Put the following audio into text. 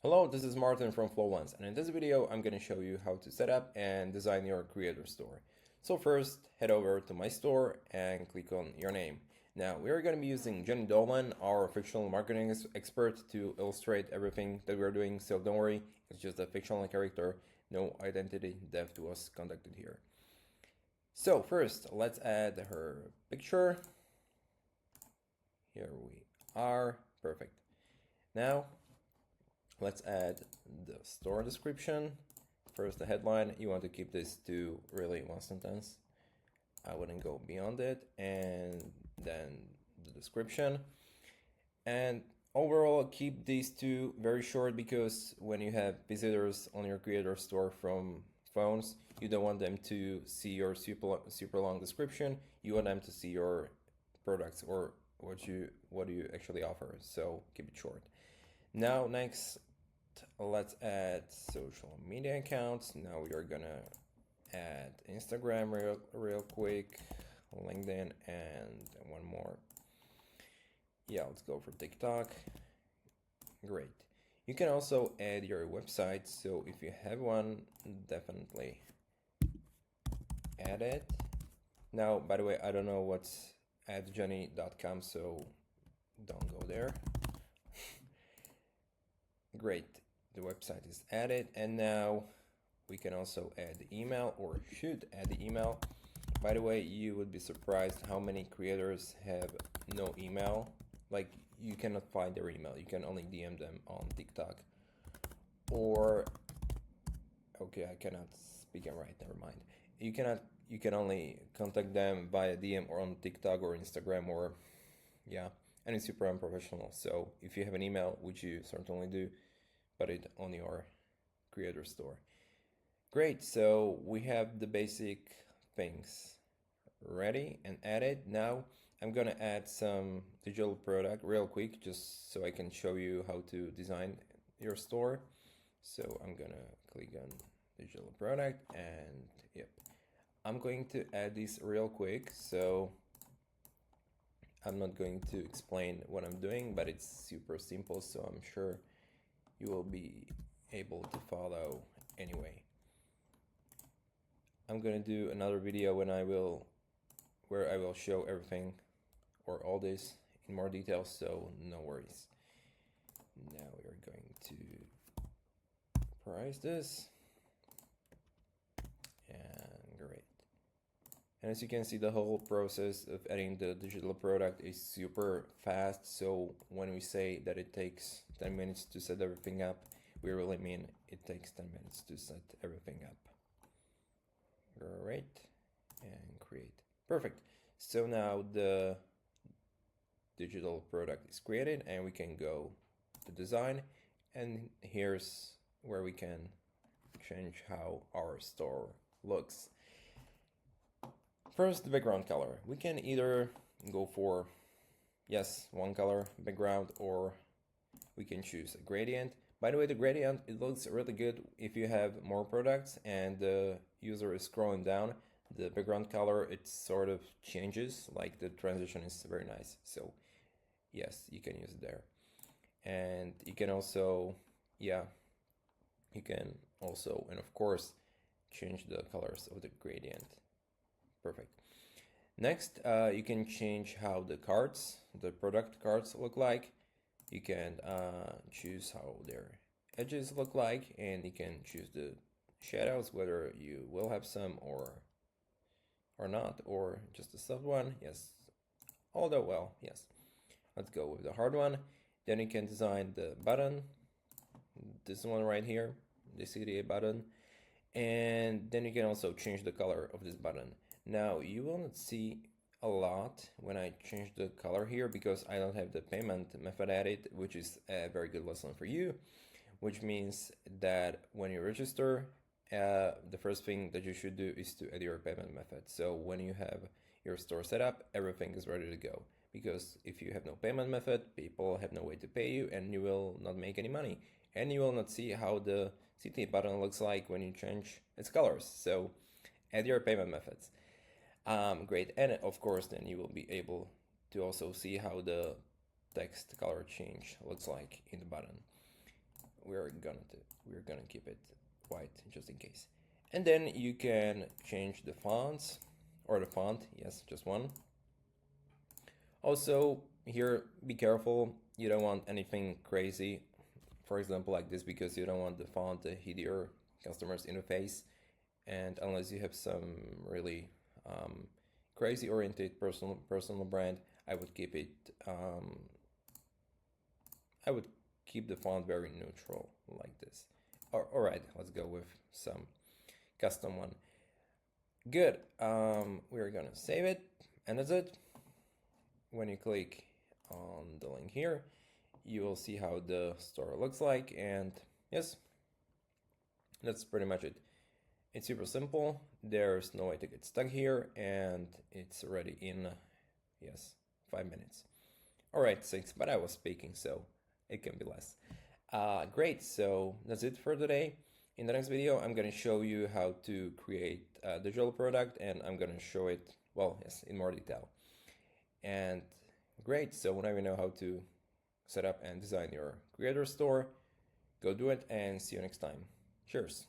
Hello, this is Martin from Flowlance, and in this video I'm going to show you how to set up and design your creator store. So first, head over to my store and click on your name. Now we're going to be using Jenny Dolan, our fictional marketing expert, to illustrate everything that we're doing, so don't worry, it's just a fictional character, no identity theft was conducted here. So first, let's add her picture. Here we are, perfect. Now let's add the store description. First, the headline. You want to keep this to really one sentence. I wouldn't go beyond it. And then the description. And overall, keep these two very short because when you have visitors on your creator store from phones, you don't want them to see your super long description. You want them to see your products or what you actually offer. So keep it short. Now next, let's add social media accounts. Now we are gonna add Instagram real quick, LinkedIn, and one more. Yeah, let's go for TikTok. Great. You can also add your website, so if you have one, definitely add it. Now, by the way, I don't know what's @jenny.com, so don't go there. Great, the website is added, and now we can also add the email, or should add the email. By the way, you would be surprised how many creators have no email. Like, you cannot find their email, you can only DM them on TikTok. Or, okay, I cannot speak it right, never mind. You can only contact them via DM or on TikTok or Instagram, or yeah, and it's super unprofessional. So if you have an email, which you certainly do, put it on your creator store. Great, so we have the basic things ready and added. Now I'm gonna add some digital product real quick just so I can show you how to design your store. So I'm gonna click on digital product, and yep, I'm going to add this real quick. So I'm not going to explain what I'm doing, but it's super simple, so I'm sure you will be able to follow anyway. I'm gonna do another video where I will show everything or all this in more detail, so no worries. Now we are going to price this, and great. And as you can see, the whole process of adding the digital product is super fast. So when we say that it takes 10 minutes to set everything up, we really mean it takes 10 minutes to set everything up. Great, and create. Perfect. So now the digital product is created, and we can go to design, and here's where we can change how our store looks. First, the background color. We can either go for, yes, one color background, or we can choose a gradient. By the way, the gradient, it looks really good if you have more products and the user is scrolling down. The background color, it sort of changes, like the transition is very nice. So yes, you can use it there. And you can also, yeah, and of course, change the colors of the gradient. Perfect. Next, you can change how the product cards look like. You can choose how their edges look like, and you can choose the shadows, whether you will have some or not, or just a soft one. Yes, although, well, yes. Let's go with the hard one. Then you can design the button, this one right here, the CTA button, and then you can also change the color of this button. Now you will not see a lot when I change the color here because I don't have the payment method added, which is a very good lesson for you, which means that when you register, the first thing that you should do is to add your payment method. So when you have your store set up, everything is ready to go. Because if you have no payment method, people have no way to pay you, and you will not make any money. And you will not see how the CTA button looks like when you change its colors. So add your payment methods. Great, and of course then you will be able to also see how the text color change looks like in the button. we're gonna keep it white just in case. And then you can change the fonts or the font. Yes, just one. Also here, be careful. You don't want anything crazy. For example, like this, because you don't want the font to hit your customers in the face. And unless you have some really crazy oriented personal brand, I would keep it. I would keep the font very neutral like this. All right, let's go with some custom one. Good. We're gonna save it, and that's it. When you click on the link here, you will see how the store looks like, and yes, that's pretty much it. It's super simple. There's no way to get stuck here, and it's ready in, yes, 5 minutes. All right, 6, but I was speaking, so it can be less. Great, so that's it for today. In the next video, I'm going to show you how to create a digital product, and I'm going to show it, well, yes, in more detail. And great, so now you know how to set up and design your creator store. Go do it, and see you next time. Cheers.